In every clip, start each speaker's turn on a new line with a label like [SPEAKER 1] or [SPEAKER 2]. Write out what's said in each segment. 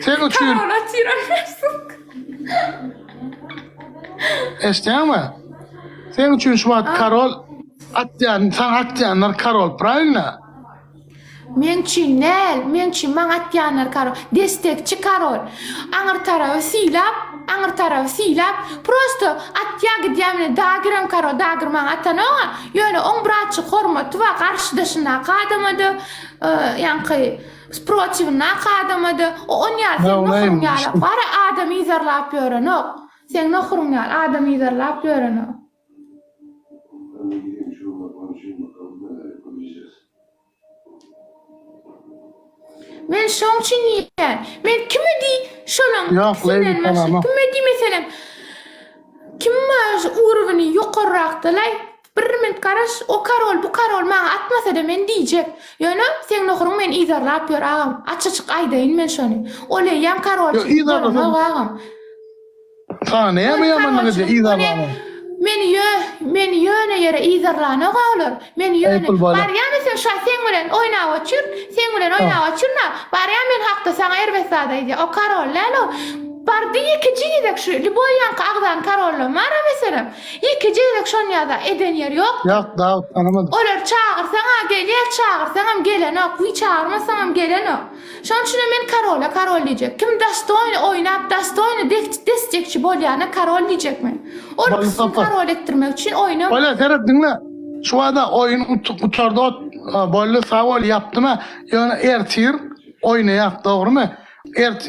[SPEAKER 1] Sen üçün
[SPEAKER 2] Karola çiğrenlersin.
[SPEAKER 1] eşdeğme. Sen üçün şu an Karol atyan, sen atyanlar Karol, правильно?
[SPEAKER 2] Men için ne? Men için man atyanlar Karol. Destekçi Karol. Anır tarafı silap. Prosto atya gidiyamine dağırım Karol, dağırman atan oğa. Yöyle on bırakçı hormatı var. Karşıdaşına kadamadı. Yankı protivina kadamadı. O on yal sen nohurun yal. Bara adam izarlap yoran o. Sen nohurun yal. Adam izarlap yoran o. Men şoň için diýen. Men kimi di şonuň
[SPEAKER 1] Yok, Leyli, tamam.
[SPEAKER 2] Kimi di meselem. Kim urwini ýokarrakdylay. Bir minut garaş o Karol bu Karol maňa atmasa da men diýjek. Ýöne sen nohuruň men izarlap ýör agam. Açyk aýdaýyn men şonu. Ole ýam Karol.
[SPEAKER 1] Yo, izarlap.
[SPEAKER 2] Agam.
[SPEAKER 1] Sana ne yamanlygy diýip izarlap.
[SPEAKER 2] Men ýöne ýere izarlana galar. Men ýöne. Barýany sen şa sen bilen oýnap otur. Sen bilen oýnap oturna. Barýan men hakda sana erbesada diýdi. O Karol lalo. Bardy iki jigidek şu. Liboyan agdan Karolla mara meselem. İki jigidek şon ýa-da eden ýer ýok.
[SPEAKER 1] Ýok, Dawud tanamadım.
[SPEAKER 2] Olar çağırsaňa gelýär, çağırsaňam gelenok, wy çağırmasaňam gelenok. Şoň üçin men Karol diýjek. Kim dastoyny oýnap, dastoyny destekçi bolýany Karol diýjekmen. Onu Karol ettirmek üçin oýnap.
[SPEAKER 1] Ola Ferhat dinle. Şu anda oyun utarda boylu savol yaptım. Yani ertir oynayap doğru mu?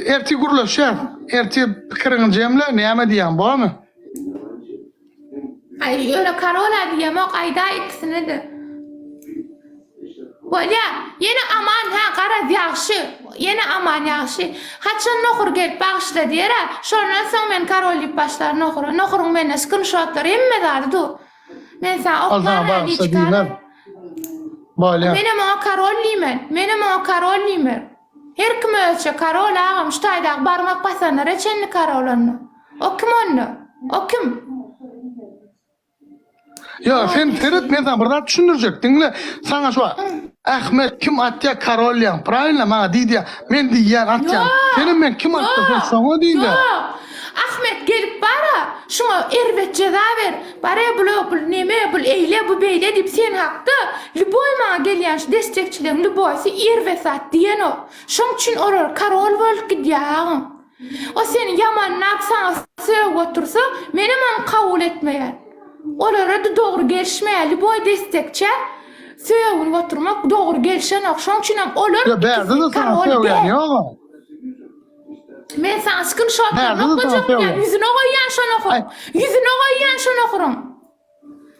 [SPEAKER 1] Erti gurlaşar. Erti pikirini cemle neyme diyen bu mu?
[SPEAKER 2] Ay öyle Karola diýemek aýda ikisini de. Bolya, yine aman ha garaz ýagşy. Yine aman ýagşy. Haçan nohur gelip bagşla diýer. Şondan soň men Karol diýip başlar nohur. Nohuruň menne screenshotlar emme dardy. Men sana okmana diýýär.
[SPEAKER 1] Bolya.
[SPEAKER 2] Menem o Karol diýmen. Her kim ölçe Karol agam ştaýda barmak basanar eçenli Karolany. O kim onu? O kim?
[SPEAKER 1] Ya sen Ferhat men sana birden düşündürecek. Dinle sana şu Ahmet kim atya Karol yan. Правильно maňa diýdi. Men diýýän atyan. Senin men kim atdy sen şoňa diýdi.
[SPEAKER 2] Ahmet gelip bara şuna erbet ceza ver. Bara bu neme bu eyle bu beyle dip sen hakda. Liboy maňa gelýän şu destekçilerin liboysy erbesat diýen o. Şoň üçin olar Karol bolup gidýär. O seni yaman napsaňa söýüp otursa menem hem kabul etmeýär. Olara da doğru gelişmeýär. Liboy destekçi söýüp oturmak doğru gelişen şoň üçin hem olar.
[SPEAKER 1] Ya berde de sana söýýän ýok.
[SPEAKER 2] Men sana screenshotlarını okuyacağım. Yüzüne koyyan şunu okurun. Yüzüne koyyan şunu okurun.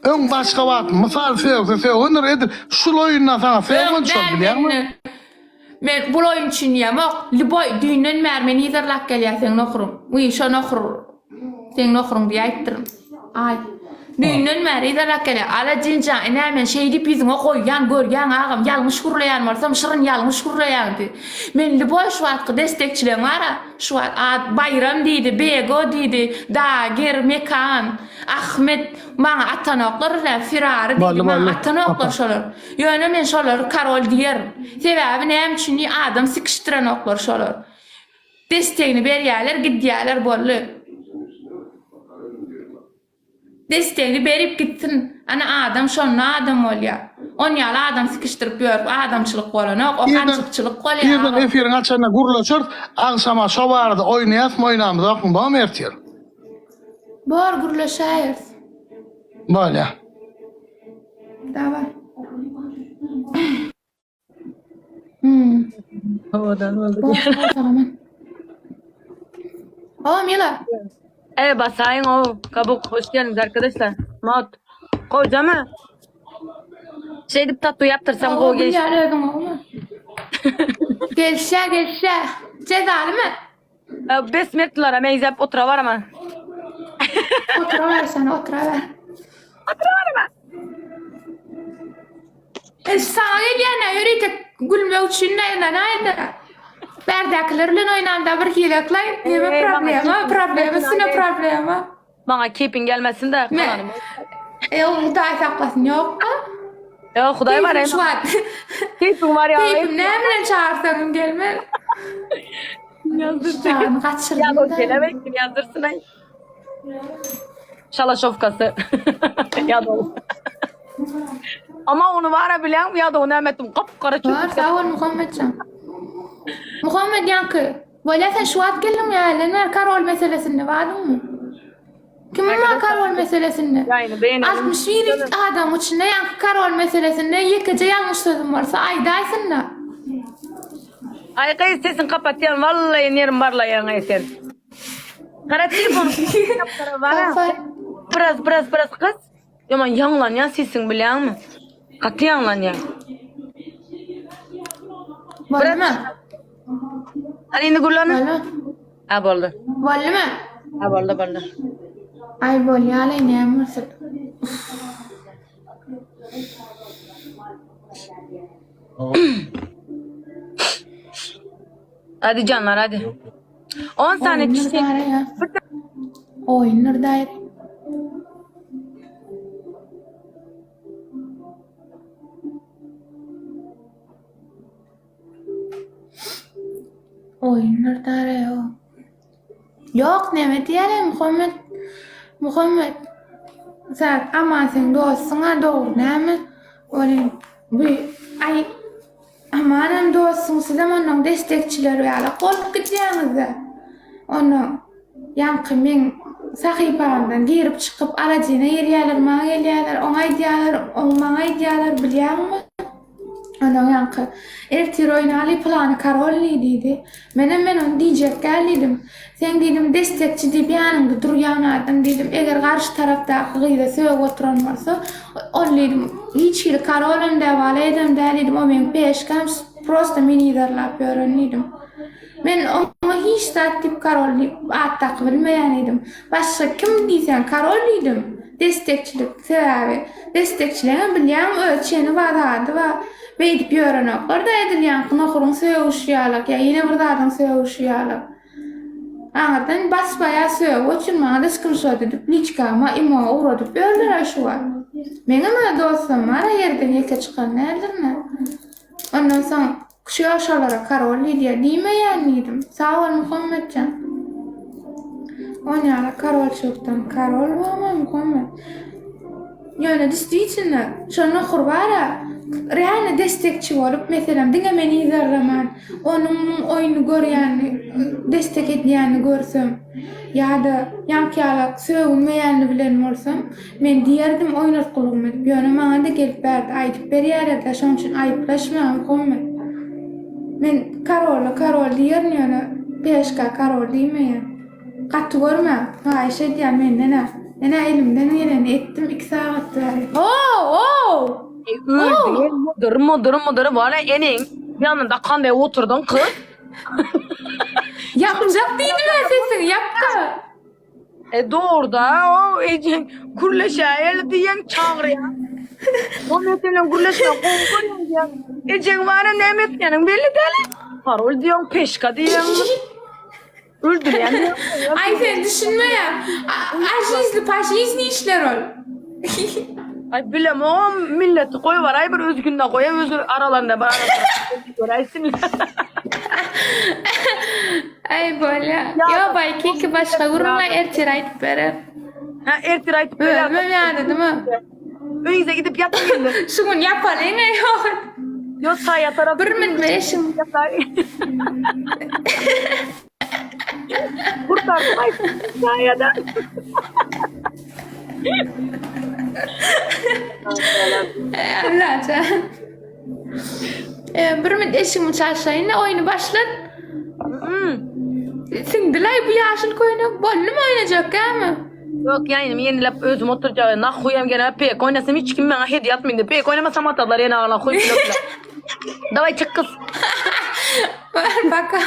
[SPEAKER 1] Ön başka wat. Misal söýse onur edir. Şul oyundan sana söýgän çok bilýärmi?
[SPEAKER 2] Men bu oyun için ýemok. Liboy düýünden märmeni ýerlap gelýär sen okurun. Uy şonu okur. Sen okurun diýip aýtdyrym. Ay. Düýünden märmeni ýerlap gelýär. Ala jinja nämen şey diýip ýüzüňe koýgan görýän agam ýalňyş gurlaýan bolsam şyryn ýalňyş gurlaýandy. Men Liboy şu wagtky destekçiler bara şu Bayram diýdi, Bego diýdi, Dager, Mekan, Ahmet maňa atanoklar bilen Firari diýdi. Maňa atanoklar şolar. Ýöne men şolary Karol diýerim. Sebebi näme üçin adam sikiştirenoklar şolar. Destegini berýärler, gidýärler bolly. Desteğini berip gitsin. Ana adam şonna adam bolýar. On ýaly adam sikiştirip ýörüp adamçylyk bolanok, o kançykçylyk bolýar.
[SPEAKER 1] Ýerden efiriň açana gurlaşar, agşama şobarda oýnaýasmy oýnamyz okun bam ertir.
[SPEAKER 2] Bor gurlaşaýyr.
[SPEAKER 1] Bolýa.
[SPEAKER 2] Dawa.
[SPEAKER 3] Havadan oldu.
[SPEAKER 2] O Mila.
[SPEAKER 3] Basayın o. Kabuk. Hoş geldiniz arkadaşlar. Mat. Kocama. Şey deyip tatlı yaptırsam o geliş.
[SPEAKER 2] Gelişe. Cezalı mı?
[SPEAKER 3] Besmetlilara meyzep oturavar ama.
[SPEAKER 2] Oturavar sen, oturavar.
[SPEAKER 3] Oturavar ama.
[SPEAKER 2] Sana gelýän ýöreýtek gülme üçin näme? Berdäkiler bilen oýnanda bir hilekler. Neme problema?
[SPEAKER 3] Bana kepin gelmesin de kalanım.
[SPEAKER 2] Hudaý saklasyn ýokmy?
[SPEAKER 3] Ya Hudaý var en. Kepin var ya.
[SPEAKER 2] Kepim näme bilen çağırsaňam gelmez. Şahını kaçırdım
[SPEAKER 3] Ya o
[SPEAKER 2] da.
[SPEAKER 3] kelebek yazdırsın ay. Şalaşovkası. Ya da o. Ama onu var bilen ya da onu emetim kapkara
[SPEAKER 2] Var,
[SPEAKER 3] çocuk.
[SPEAKER 2] sağ ol Muhammedcan. Muhammed yankı. Böyle sen şu at geldim ya. Lenler Karol meselesinde vardın mı? Kimin var Karol meselesinde?
[SPEAKER 3] Yani beğenelim.
[SPEAKER 2] 61 adam içinde yankı Karol meselesinde yıkıcı yanlış sözüm varsa aydaysın da.
[SPEAKER 3] Ay kız sesin kapat ya. Vallahi nerim barla ya sen. Kara telefonu. Biraz kız. Yaman yanlan ya sesin biliyor musun? Katı yanlan ya.
[SPEAKER 2] Var mı?
[SPEAKER 3] Hadi indi kullanın.
[SPEAKER 2] Var
[SPEAKER 3] Ha boldu.
[SPEAKER 2] mı?
[SPEAKER 3] Ha boldu.
[SPEAKER 2] Ay bol ya lay ne mısın?
[SPEAKER 3] Hadi canlar hadi. 10 tane çiçek.
[SPEAKER 2] Oyunlar dair. Oyunlar dair ya. Yok ne diyelim Muhammed. Sen ama sen dostuna doğru değil mi? Öyle bir ay amanın dostun size onun destekçileri yani korkutacağınızı. Onu yankı men sahipamdan girip çıkıp aracına yerler, bana yerler, ona diyorlar, ona diyorlar biliyor musun? Ana yankı ertir oynalı planı Karol'ni dedi. Ben onu diyecek geldim. Sen dedim destekçi diye bir yanımda duruyan adam dedim. Eğer karşı tarafta gıyda söğü oturan varsa onu dedim. Hiç yıl Karol'un devalı edem dedim. O benim peşkam prosto beni idarlap öğrendim. Ben ona hiç sattip Karol deyip attak bilmeyen idim. Başka kim diysen Karol dedim. Destekçilik sebebi. Destekçiliğini bilýän ölçeni barady we beýdip ýörenoklar da edilýän kınakurun söwüşýarlyk ya ýene bir zadyň söwüşýarlyk. Aňardan basbaýa söwüp üçin maňa da screenshot edip liçkama ima uradyp berdiler şu var. Meňem dostum var ýerden ýeke çykan nädirne. Ondan soň şu aşalara Karol diýe diýmeýän idim. Sağ ol Muhammedcan. Oňara Karol çoktan Karol bolma Muhammed. Yani действительно, şonu kurbara real destekçi bolup meselem diňe meni izarlaman, onun oyunu görýän, destek edýäni görsem, ýa-da ýankyalak söwünmeýänini bilen bolsam, men diýerdim oynar kulugum edip, ýöne maňa da gelip berdi, aýdyp berýär-de, şoň üçin aýyplaşma Muhammed. Men Karol diýerin ýöne, peşka Karol diýmeýän. Katı görme. Ayşe diýär menden Nene elimden geleni ettim 2 saat. Oo!
[SPEAKER 3] Öldü. Valla enin yanında kanday oturdun kız.
[SPEAKER 2] Yapacak diýdiler sesin, yaptı.
[SPEAKER 3] Doğru da o ecen kurleşäýel diýen çağırýar. O meselen kurleşäýel goňgoň diýen. Ecen bana näme etýäniň belli däl. Parol diýen peşka diýen. Öldürýän.
[SPEAKER 2] Ay sen düşünmeýär. Aşizli paşizli işler ol.
[SPEAKER 3] Ay bilem o milleti koy var ay bir özgünde koya özü aralarında bana göreysin.
[SPEAKER 2] Ay böyle. Ya belki ki başka gururla ertir aytıp verir.
[SPEAKER 3] Ha ertir aytıp verir.
[SPEAKER 2] Ölmem yani değil mi?
[SPEAKER 3] Önüze gidip yatmayın.
[SPEAKER 2] Şunun yapalım ne yok.
[SPEAKER 3] Yok sağ yatarak.
[SPEAKER 2] Bir mi eşim?
[SPEAKER 3] Kurtar ay sayada.
[SPEAKER 2] Allah'a. Bir mi eşim çarşayına oyunu başlat. Sen dilay bu yaşıl koyunu bollum oynayacak mı?
[SPEAKER 3] Yok yani yenilep özüm oturacağım. Nah koyayım gene pek oynasam hiç kim bana hediye atmayın da pek oynamasam atarlar yine ağına koyup. Davay çık kız.
[SPEAKER 2] Baka.